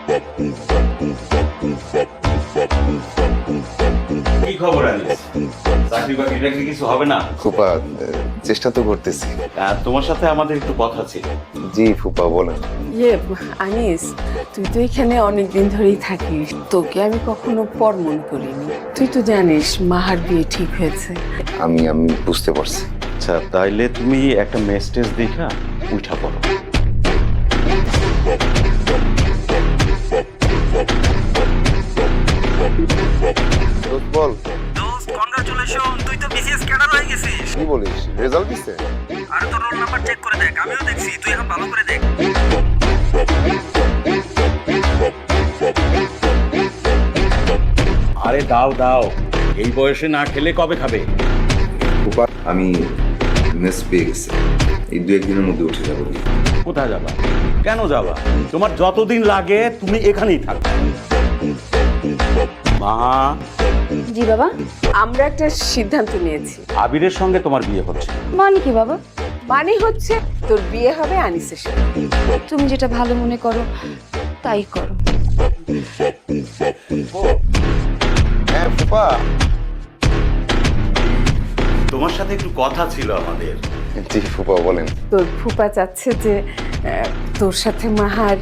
কি খবর আনিস? চাকরি বাকরিটা কি কিছু হবে না? ফুপা, চেষ্টা তো করতেছি। তোমার সাথে আমাদের একটু কথা ছিল। জি ফুপা, বলেন। আনিস, তুই তো এখানে অনেকদিন ধরেই থাকিস, তোকে আমি কখনো পর মনে করিনি। তুই তো জানিস মাহার বিয়ে ঠিক হয়েছে। আমি বুঝতে পারছি। আচ্ছা, তাইলে তুমি একটা মেসেজ দেখা উঠা পড়ো। বল, দোস্ত কনগ্রাচুলেশন, তুই তো বিসিএস ক্যাডার হয়ে গেছিস। কি বলিস? রেজাল্ট দিছে? আরে তোর রোল নাম্বার চেক করে দেখ, আমিও দেখছি, তুই এখন ভালো করে দেখ। আরে দাও দাও, এই বয়সে না খেলে কবে খাবে? ফুপা, আমি মেস পেয়ে গেছি, এই 2-1 দিনের মধ্যে উঠে যাবো। কোথায় যাবা? কেন যাবা? তোমার যতদিন লাগে তুমি এখানেই থাকবে। মা, জি বাবা, আমরা একটা সিদ্ধান্ত নিয়েছি। আবিরের সঙ্গে তোমার বিয়ে হচ্ছে। মানে কি বাবা? মানে হচ্ছে তোর বিয়ে হবে আনিসের সাথে। তুমি যেটা ভালো মনে করো তাই করো। হ্যাঁ ফুপা। তোমার সাথে একটু কথা ছিল আমাদের। জি ফুপা, বলেন। তোর ফুপা চাচ্ছে যে তোর সাথে মাহার